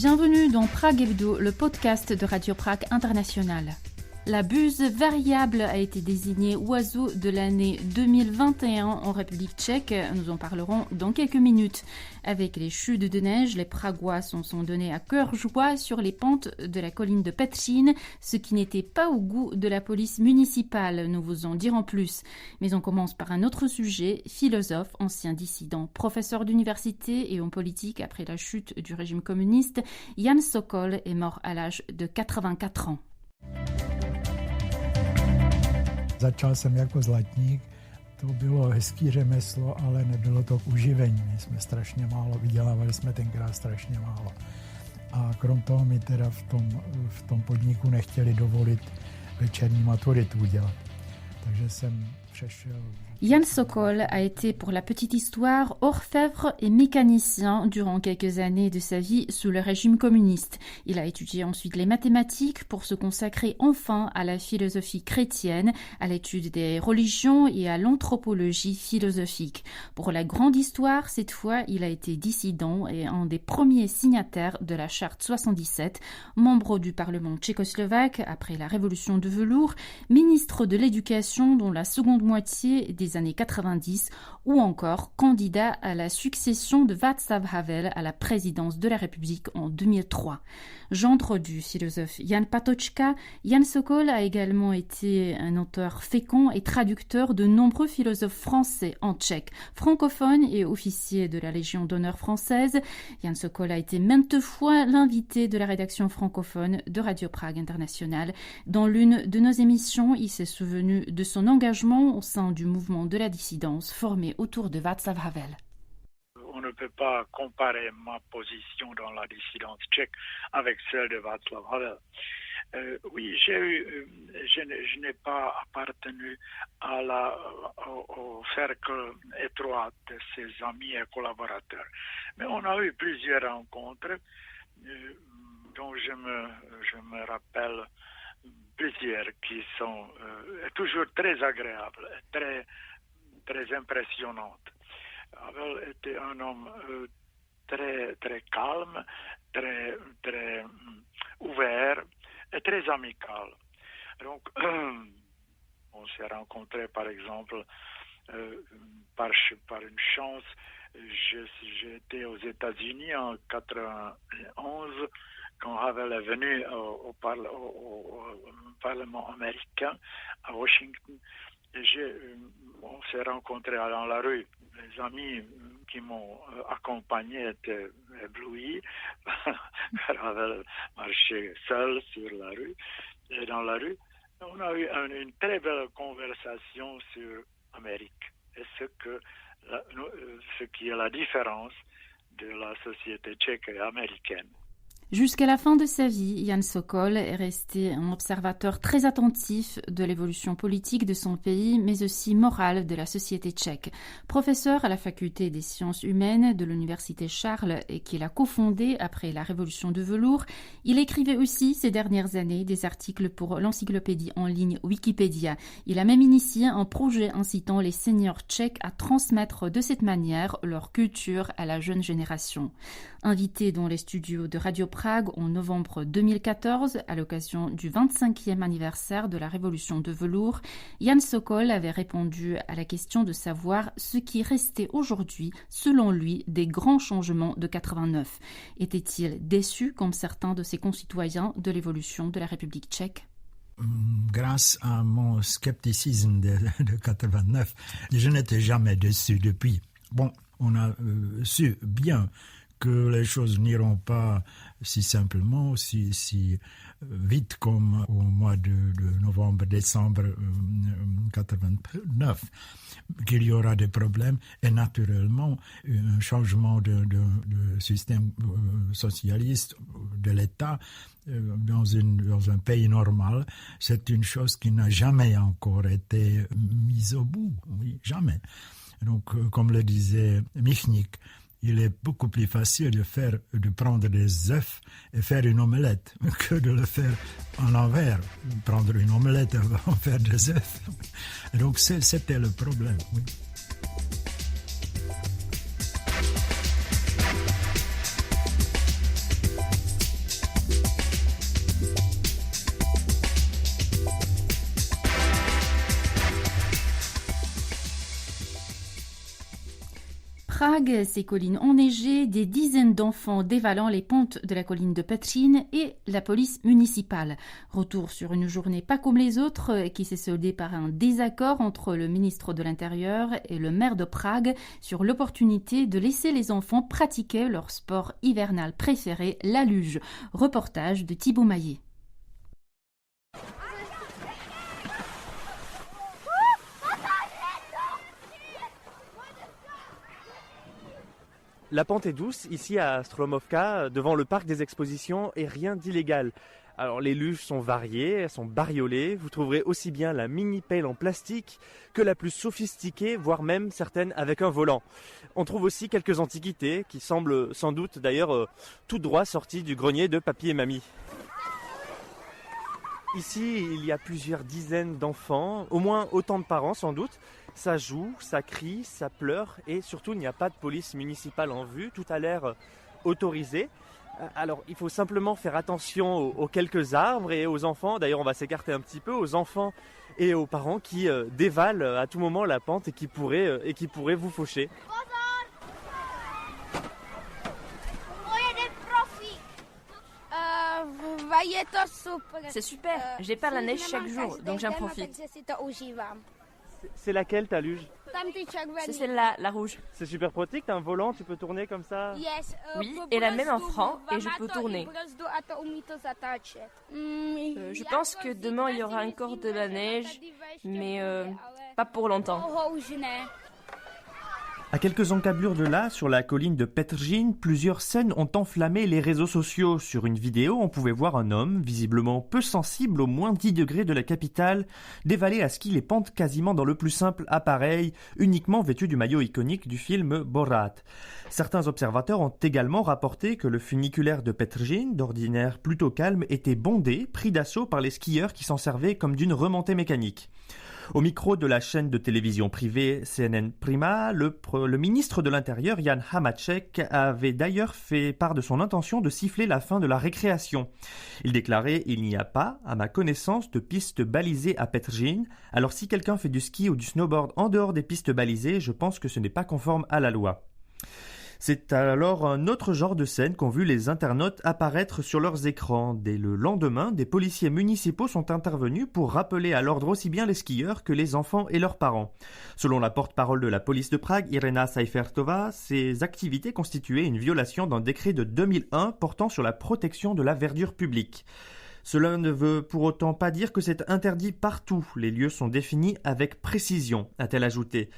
Bienvenue dans Prague Hebdo, le podcast de Radio Prague International. La buse variable a été désignée oiseau de l'année 2021 en République tchèque. Nous en parlerons dans quelques minutes. Avec les chutes de neige, les Pragois sont donnés à cœur joie sur les pentes de la colline de Petřín, ce qui n'était pas au goût de la police municipale. Nous vous en dirons plus. Mais on commence par un autre sujet. Philosophe, ancien dissident, professeur d'université et homme politique après la chute du régime communiste, Jan Sokol est mort à l'âge de 84 ans. Začal jsem jako zlatník, to bylo hezký řemeslo, ale nebylo to k uživení. My jsme strašně málo, vydělávali jsme tenkrát strašně málo. A krom toho mi teda v tom podniku nechtěli dovolit večerní maturitu udělat. Takže jsem přešel. Jan Sokol a été, pour la petite histoire, orfèvre et mécanicien durant quelques années de sa vie sous le régime communiste. Il a étudié ensuite les mathématiques pour se consacrer enfin à la philosophie chrétienne, à l'étude des religions et à l'anthropologie philosophique. Pour la grande histoire, cette fois, il a été dissident et un des premiers signataires de la Charte 77, membre du Parlement tchécoslovaque après la Révolution de velours, ministre de l'Éducation dans la seconde moitié des années 90 ou encore candidat à la succession de Václav Havel à la présidence de la République en 2003. Gendre du philosophe Jan Patočka, Jan Sokol a également été un auteur fécond et traducteur de nombreux philosophes français en tchèque, francophone et officier de la Légion d'honneur française. Jan Sokol a été maintes fois l'invité de la rédaction francophone de Radio Prague International. Dans l'une de nos émissions, il s'est souvenu de son engagement au sein du mouvement de la dissidence formé autour de Václav Havel. On ne peut pas comparer ma position dans la dissidence tchèque avec celle de Václav Havel. Oui, je n'ai pas appartenu au cercle étroit de ses amis et collaborateurs. Mais on a eu plusieurs rencontres dont je me rappelle plusieurs qui sont toujours très agréables, très, très impressionnantes. Havel était un homme très, très calme, très, très ouvert et très amical. Donc, on s'est rencontrés, par exemple, par une chance. J'étais aux États-Unis en 1991 quand Havel est venu au Parlement américain à Washington. On s'est rencontrés dans la rue. Les amis qui m'ont accompagné étaient éblouis. Havel marchait seul sur la rue et dans la rue. On a eu une très belle conversation sur l'Amérique et ce qui est la différence de la société tchèque et américaine. Jusqu'à la fin de sa vie, Jan Sokol est resté un observateur très attentif de l'évolution politique de son pays, mais aussi morale de la société tchèque. Professeur à la faculté des sciences humaines de l'université Charles et qu'il a cofondé après la révolution de velours, il écrivait aussi ces dernières années des articles pour l'encyclopédie en ligne Wikipédia. Il a même initié un projet incitant les seniors tchèques à transmettre de cette manière leur culture à la jeune génération. Invité dans les studios de Radio Prague en novembre 2014, à l'occasion du 25e anniversaire de la Révolution de velours, Jan Sokol avait répondu à la question de savoir ce qui restait aujourd'hui, selon lui, des grands changements de 89. Était-il déçu, comme certains de ses concitoyens, de l'évolution de la République tchèque? Grâce à mon scepticisme de 89, je n'étais jamais déçu depuis. Bon, on a su bien que les choses n'iront pas si simplement, si vite comme au mois de novembre-décembre 89, qu'il y aura des problèmes et naturellement un changement de système socialiste de l'État dans un pays normal, c'est une chose qui n'a jamais encore été mise au bout, oui, jamais. Donc, comme le disait Michnik, il est beaucoup plus facile de prendre des œufs et faire une omelette que de le faire en l'envers. Prendre une omelette et en faire des œufs. Et donc c'était le problème. Oui. Prague, ces collines enneigées, des dizaines d'enfants dévalant les pentes de la colline de Petřín et la police municipale. Retour sur une journée pas comme les autres qui s'est soldée par un désaccord entre le ministre de l'Intérieur et le maire de Prague sur l'opportunité de laisser les enfants pratiquer leur sport hivernal préféré, la luge. Reportage de Thibaut Maillet. La pente est douce ici à Stromovka, devant le parc des expositions, et rien d'illégal. Alors les luges sont variées, elles sont bariolées, vous trouverez aussi bien la mini-pelle en plastique que la plus sophistiquée, voire même certaines avec un volant. On trouve aussi quelques antiquités qui semblent sans doute d'ailleurs tout droit sorties du grenier de papy et mamie. Ici, il y a plusieurs dizaines d'enfants, au moins autant de parents sans doute. Ça joue, ça crie, ça pleure et surtout il n'y a pas de police municipale en vue, tout a l'air autorisé. Alors il faut simplement faire attention aux quelques arbres et aux enfants, d'ailleurs on va s'écarter un petit peu, aux enfants et aux parents qui dévalent à tout moment la pente et qui pourraient vous faucher. C'est super, j'ai pas la neige chaque jour, donc j'en profite. C'est laquelle ta luge? C'est celle-là, la rouge. C'est super pratique, t'as un volant, tu peux tourner comme ça? Oui, et la même en franc, et je peux tourner. Je pense que demain il y aura encore de la neige, mais pas pour longtemps. À quelques encablures de là, sur la colline de Petržín, plusieurs scènes ont enflammé les réseaux sociaux. Sur une vidéo, on pouvait voir un homme, visiblement peu sensible aux moins 10 degrés de la capitale, dévaler à ski les pentes quasiment dans le plus simple appareil, uniquement vêtu du maillot iconique du film Borat. Certains observateurs ont également rapporté que le funiculaire de Petržín, d'ordinaire plutôt calme, était bondé, pris d'assaut par les skieurs qui s'en servaient comme d'une remontée mécanique. Au micro de la chaîne de télévision privée CNN Prima, le ministre de l'Intérieur, Jan Hamáček, avait d'ailleurs fait part de son intention de siffler la fin de la récréation. Il déclarait « Il n'y a pas, à ma connaissance, de pistes balisées à Petržín. Alors si quelqu'un fait du ski ou du snowboard en dehors des pistes balisées, je pense que ce n'est pas conforme à la loi. » C'est alors un autre genre de scène qu'ont vu les internautes apparaître sur leurs écrans. Dès le lendemain, des policiers municipaux sont intervenus pour rappeler à l'ordre aussi bien les skieurs que les enfants et leurs parents. Selon la porte-parole de la police de Prague, Irena Seifertová, ces activités constituaient une violation d'un décret de 2001 portant sur la protection de la verdure publique. Cela ne veut pour autant pas dire que c'est interdit partout. Les lieux sont définis avec précision, a-t-elle ajouté.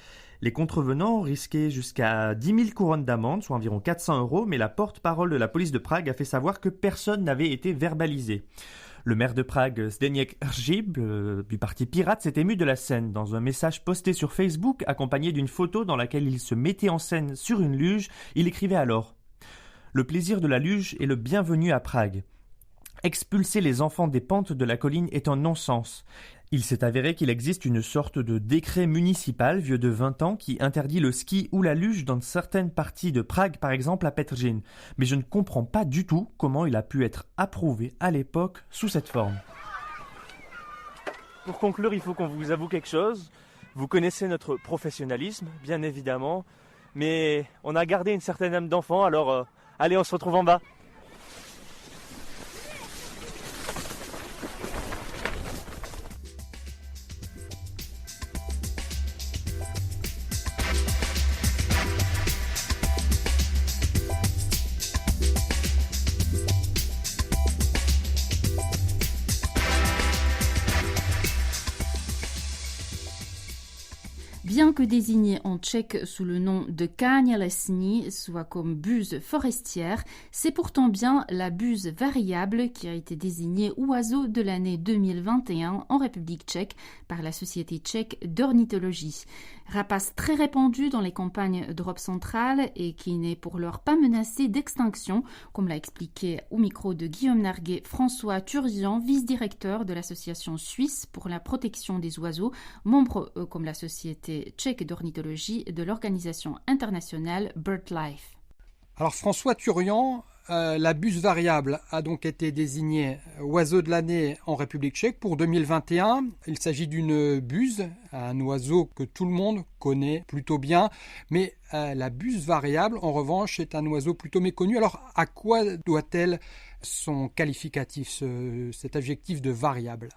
Les contrevenants risquaient jusqu'à 10 000 couronnes d'amende, soit environ 400 €, mais la porte-parole de la police de Prague a fait savoir que personne n'avait été verbalisé. Le maire de Prague, Zdeněk Hřib, du parti Pirate, s'est ému de la scène. Dans un message posté sur Facebook, accompagné d'une photo dans laquelle il se mettait en scène sur une luge, il écrivait alors « Le plaisir de la luge est le bienvenu à Prague. Expulser les enfants des pentes de la colline est un non-sens. Il s'est avéré qu'il existe une sorte de décret municipal vieux de 20 ans qui interdit le ski ou la luge dans certaines parties de Prague, par exemple à Petržín. Mais je ne comprends pas du tout comment il a pu être approuvé à l'époque sous cette forme. » Pour conclure, il faut qu'on vous avoue quelque chose. Vous connaissez notre professionnalisme, bien évidemment, mais on a gardé une certaine âme d'enfant, alors allez, on se retrouve en bas. Bien que désigné en tchèque sous le nom de káně lesní, soit comme buse forestière, c'est pourtant bien la buse variable qui a été désignée oiseau de l'année 2021 en République tchèque par la Société tchèque d'ornithologie. Rapace très répandu dans les campagnes d'Europe centrale et qui n'est pour l'heure pas menacé d'extinction, comme l'a expliqué au micro de Guillaume Narguet François Turzian, vice-directeur de l'Association suisse pour la protection des oiseaux, membre comme la Société tchèque d'ornithologie de l'organisation internationale BirdLife. Alors François Turzian, la buse variable a donc été désignée oiseau de l'année en République tchèque pour 2021. Il s'agit d'une buse, un oiseau que tout le monde connaît plutôt bien. Mais la buse variable, en revanche, est un oiseau plutôt méconnu. Alors, à quoi doit-elle son qualificatif, cet adjectif de variable?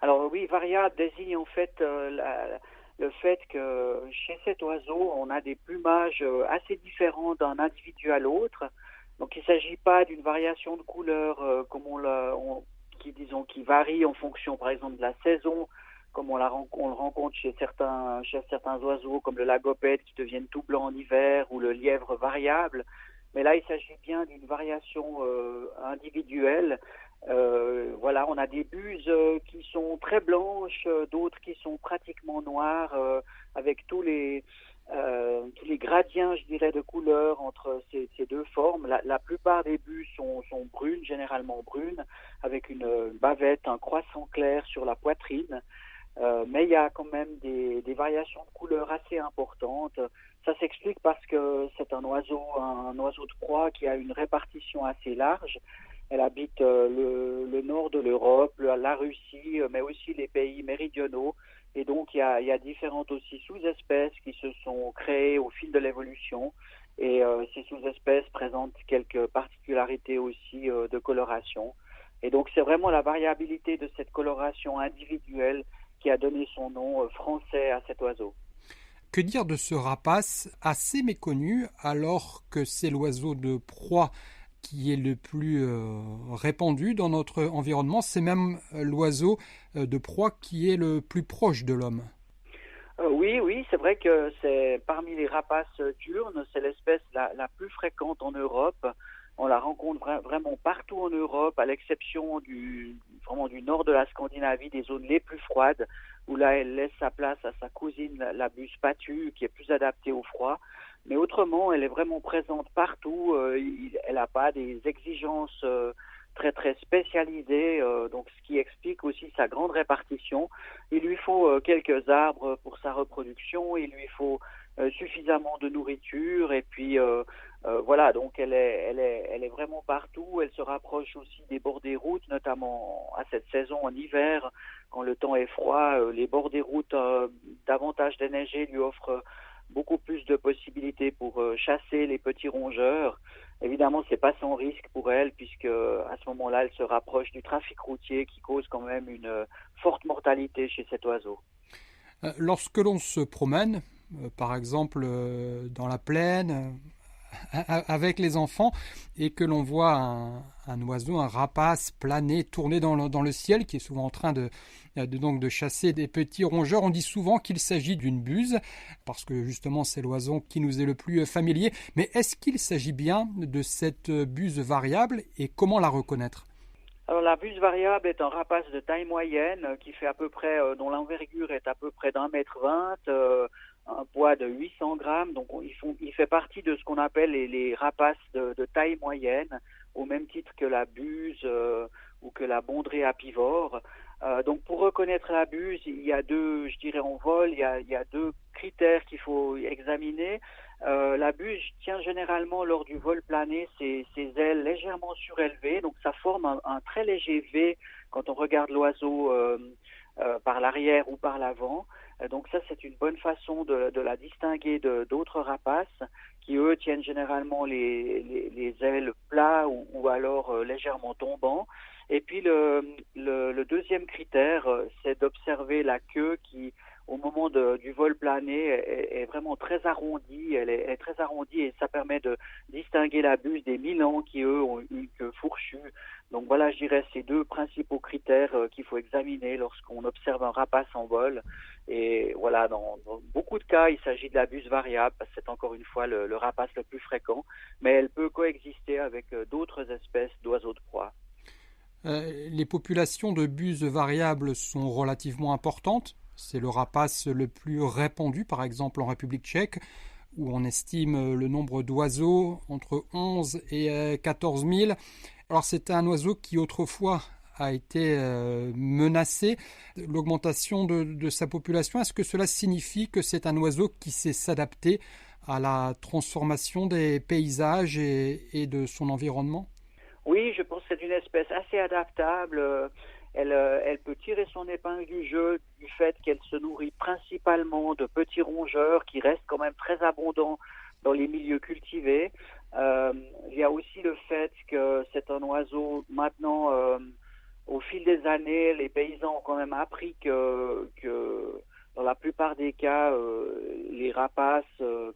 Alors oui, variable désigne en fait le fait que chez cet oiseau, on a des plumages assez différents d'un individu à l'autre. Donc il ne s'agit pas d'une variation de couleur comme qui varie en fonction par exemple de la saison, comme on le rencontre chez certains oiseaux comme le lagopède qui deviennent tout blancs en hiver ou le lièvre variable. Mais là, il s'agit bien d'une variation individuelle. Voilà, on a des buses qui sont très blanches, d'autres qui sont pratiquement noires, avec tous les gradients, je dirais, de couleurs entre ces deux formes. La plupart des buses sont brunes, généralement brunes, avec une bavette, un croissant clair sur la poitrine. Mais il y a quand même des variations de couleurs assez importantes. Ça s'explique parce que c'est un oiseau de proie qui a une répartition assez large. Elle habite le nord de l'Europe, la Russie, mais aussi les pays méridionaux. Et donc, il y a différentes aussi sous-espèces qui se sont créées au fil de l'évolution. Et ces sous-espèces présentent quelques particularités aussi de coloration. Et donc, c'est vraiment la variabilité de cette coloration individuelle qui a donné son nom français à cet oiseau. Que dire de ce rapace assez méconnu alors que c'est l'oiseau de proie qui est le plus répandu dans notre environnement? C'est même l'oiseau de proie qui est le plus proche de l'homme. Oui, c'est vrai que c'est parmi les rapaces diurnes, c'est l'espèce la plus fréquente en Europe. On la rencontre vraiment partout en Europe, à l'exception du nord de la Scandinavie, des zones les plus froides, où là, elle laisse sa place à sa cousine, la buse patue, qui est plus adaptée au froid. Mais autrement, elle est vraiment présente partout. Elle n'a pas des exigences très très spécialisées, donc ce qui explique aussi sa grande répartition. Il lui faut quelques arbres pour sa reproduction, il lui faut suffisamment de nourriture, et puis voilà, donc elle est vraiment partout. Elle se rapproche aussi des bords des routes, notamment à cette saison en hiver, quand le temps est froid. Les bords des routes davantage déneigés lui offrent beaucoup plus de possibilités pour chasser les petits rongeurs. Évidemment, c'est pas sans risque pour elle, puisque à ce moment-là, elle se rapproche du trafic routier qui cause quand même une forte mortalité chez cet oiseau. Lorsque l'on se promène, par exemple dans la plaine, avec les enfants, et que l'on voit un oiseau, un rapace planer, tourner dans le ciel, qui est souvent en train de chasser des petits rongeurs, on dit souvent qu'il s'agit d'une buse, parce que justement c'est l'oiseau qui nous est le plus familier. Mais est-ce qu'il s'agit bien de cette buse variable, et comment la reconnaître? Alors la buse variable est un rapace de taille moyenne qui fait à peu près, dont l'envergure est à peu près d'1,20 m, un poids de 800 grammes. Donc il fait partie de ce qu'on appelle les rapaces de taille moyenne, au même titre que la buse ou que la bondrée apivore. Donc pour reconnaître la buse, il y a deux, je dirais en vol, il y a deux critères qu'il faut examiner. La buse tient généralement lors du vol plané ses ailes légèrement surélevées, donc ça forme un très léger V quand on regarde l'oiseau par l'arrière ou par l'avant. Donc ça, c'est une bonne façon de la distinguer d'autres rapaces qui, eux, tiennent généralement les ailes plats ou alors légèrement tombants. Et puis le deuxième critère, c'est d'observer la queue qui, au moment du vol plané, est vraiment très arrondie. Elle est très arrondie, et ça permet de distinguer la buse des milans qui, eux, ont une queue fourchue. Donc voilà, je dirais, ces deux principaux critères qu'il faut examiner lorsqu'on observe un rapace en vol. Et voilà, dans beaucoup de cas, il s'agit de la buse variable, parce que c'est encore une fois le rapace le plus fréquent, mais elle peut coexister avec d'autres espèces d'oiseaux de proie. Les populations de buses variables sont relativement importantes. C'est le rapace le plus répandu, par exemple en République tchèque, où on estime le nombre d'oiseaux entre 11 et 14 000. Alors c'est un oiseau qui autrefois a été menacé. L'augmentation de sa population, est-ce que cela signifie que c'est un oiseau qui sait s'adapter à la transformation des paysages et de son environnement? Oui, je pense que c'est une espèce assez adaptable. Elle peut tirer son épingle du jeu du fait qu'elle se nourrit principalement de petits rongeurs qui restent quand même très abondants dans les milieux cultivés. Il y a aussi le fait que c'est un oiseau maintenant, au fil des années, les paysans ont quand même appris que dans la plupart des cas, les rapaces,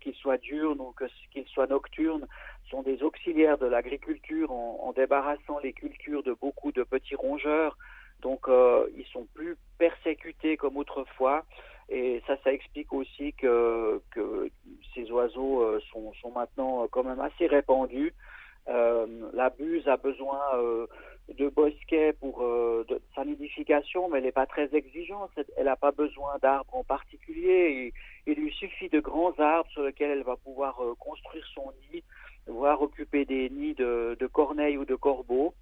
qu'ils soient diurnes ou qu'ils soient nocturnes, sont des auxiliaires de l'agriculture en débarrassant les cultures de beaucoup de petits rongeurs. Donc, ils sont plus persécutés comme autrefois. Et ça explique aussi que ces oiseaux sont maintenant quand même assez répandus. La buse a besoin de bosquets pour de sa nidification, mais elle n'est pas très exigeante. Elle n'a pas besoin d'arbres en particulier. Il lui suffit de grands arbres sur lesquels elle va pouvoir construire son nid, voire occuper des nids de corneilles ou de corbeaux.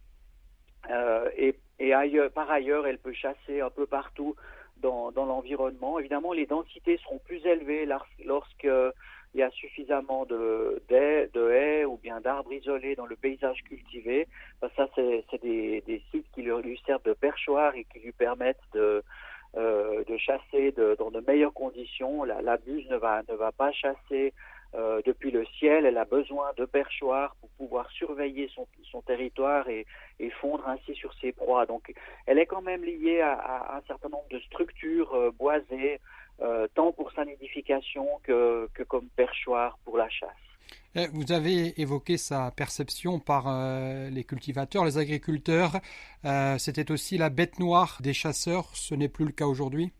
Et ailleurs, par ailleurs, elle peut chasser un peu partout dans l'environnement. Évidemment, les densités seront plus élevées lorsqu'il y a suffisamment de haies ou bien d'arbres isolés dans le paysage cultivé. Ça, c'est des sites qui lui servent de perchoir et qui lui permettent de chasser dans de meilleures conditions. La buse ne va pas chasser depuis le ciel. Elle a besoin de perchoirs pour pouvoir surveiller son territoire et fondre ainsi sur ses proies. Donc, elle est quand même liée à un certain nombre de structures boisées, tant pour sa nidification que comme perchoir pour la chasse. Vous avez évoqué sa perception par les cultivateurs, les agriculteurs. C'était aussi la bête noire des chasseurs. Ce n'est plus le cas aujourd'hui?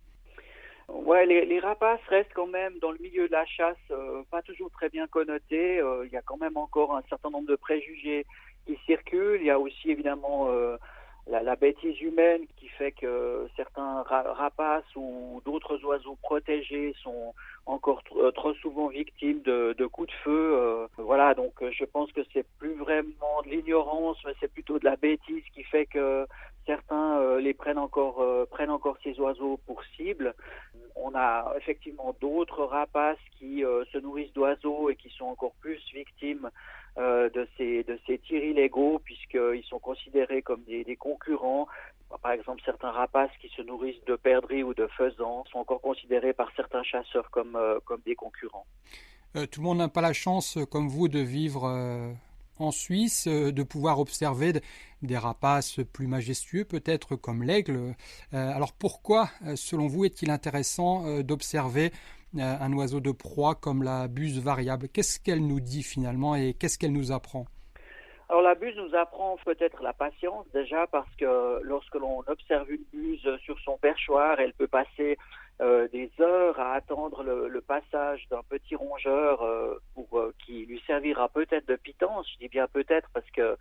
Ouais, les rapaces restent quand même dans le milieu de la chasse pas toujours très bien connotés. Il y a quand même encore un certain nombre de préjugés qui circulent. Il y a aussi évidemment la bêtise humaine qui fait que certains rapaces ou d'autres oiseaux protégés sont encore trop souvent victimes de coups de feu. Voilà, donc je pense que c'est plus vraiment de l'ignorance, mais c'est plutôt de la bêtise qui fait que certains prennent encore ces oiseaux pour cible. On a effectivement d'autres rapaces qui se nourrissent d'oiseaux et qui sont encore plus victimes de ces tirs illégaux puisqu'ils sont considérés comme des concurrents. Par exemple, certains rapaces qui se nourrissent de perdrix ou de faisans sont encore considérés par certains chasseurs comme des concurrents. Tout le monde n'a pas la chance, comme vous, de vivre en Suisse, de pouvoir observer des rapaces plus majestueux, peut-être comme l'aigle. Alors pourquoi, selon vous, est-il intéressant d'observer un oiseau de proie comme la buse variable? Qu'est-ce qu'elle nous dit finalement et qu'est-ce qu'elle nous apprend? Alors la buse nous apprend peut-être la patience déjà parce que lorsque l'on observe une buse sur son perchoir, elle peut passer des heures à attendre le passage d'un petit rongeur qui lui servira peut-être de pitance. Je dis bien peut-être parce que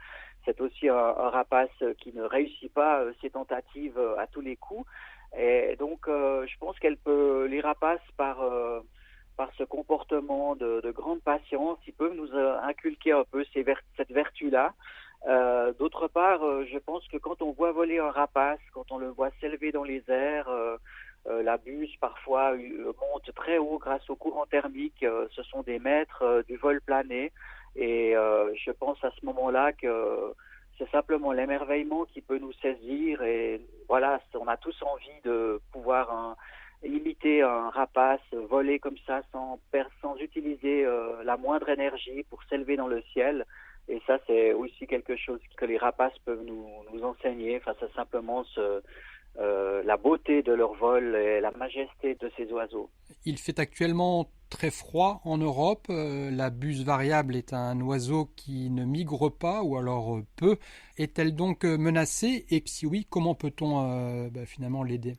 c'est aussi un rapace qui ne réussit pas ses tentatives à tous les coups. Et donc je pense les rapaces par ce comportement de grande patience, ils peuvent nous inculquer un peu cette vertu-là. D'autre part, je pense que quand on voit voler un rapace, quand on le voit s'élever dans les airs, la buse parfois monte très haut grâce au courant thermique. Ce sont des maîtres du vol plané. Et je pense à ce moment-là que c'est simplement l'émerveillement qui peut nous saisir. Et voilà, on a tous envie de pouvoir imiter un rapace, voler comme ça sans utiliser la moindre énergie pour s'élever dans le ciel. Et ça, c'est aussi quelque chose que les rapaces peuvent nous enseigner face à simplement la beauté de leur vol et la majesté de ces oiseaux. Il fait actuellement très froid en Europe. La buse variable est un oiseau qui ne migre pas ou alors peu. Est-elle donc menacée? Et si oui, comment peut-on finalement l'aider?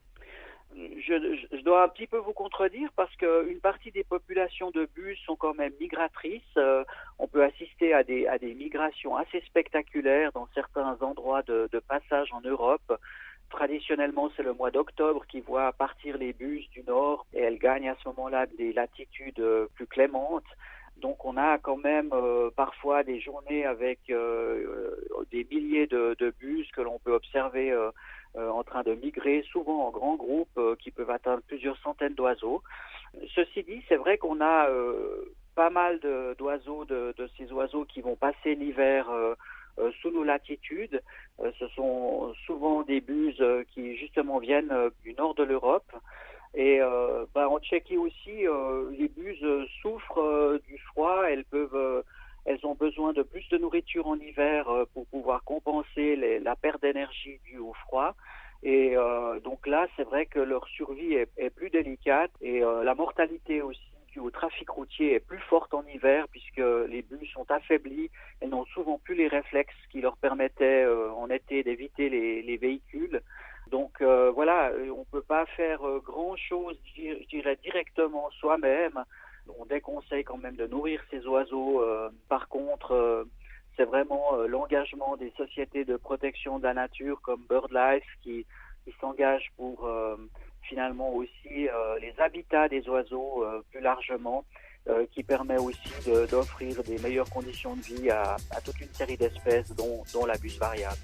Je dois un petit peu vous contredire parce qu'une partie des populations de buses sont quand même migratrices. On peut assister à des migrations assez spectaculaires dans certains endroits de passage en Europe. Traditionnellement, c'est le mois d'octobre qui voit partir les buses du nord et elles gagnent à ce moment-là des latitudes plus clémentes. Donc on a quand même parfois des journées avec des milliers de buses que l'on peut observer en train de migrer, souvent en grands groupes qui peuvent atteindre plusieurs centaines d'oiseaux. Ceci dit, c'est vrai qu'on a pas mal d'oiseaux, de ces oiseaux qui vont passer l'hiver sous nos latitudes. Ce sont souvent des buses qui justement viennent du nord de l'Europe. Et en Tchéquie aussi, les buses souffrent du froid. Elles ont besoin de plus de nourriture en hiver pour pouvoir compenser la perte d'énergie due au froid. Et donc là, c'est vrai que leur survie est plus délicate et la mortalité aussi due au trafic routier est plus forte en hiver puisque les buses sont affaiblies. Elles n'ont souvent plus les réflexes qui leur permettaient en été d'éviter les véhicules. Donc voilà, on peut pas faire grand-chose, je dirais, directement soi-même. On déconseille quand même de nourrir ces oiseaux. Par contre, c'est vraiment l'engagement des sociétés de protection de la nature comme BirdLife qui s'engagent pour finalement aussi les habitats des oiseaux plus largement, qui permet aussi d'offrir des meilleures conditions de vie à toute une série d'espèces, dont la buse variable.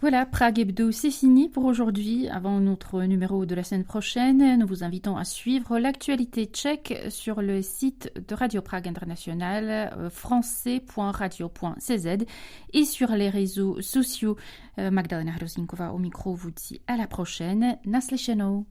Voilà, Prague Hebdo, c'est fini pour aujourd'hui. Avant notre numéro de la semaine prochaine, nous vous invitons à suivre l'actualité tchèque sur le site de Radio Prague International, français.radio.cz et sur les réseaux sociaux. Magdalena Hrozinková au micro vous dit à la prochaine. Naslyšenou.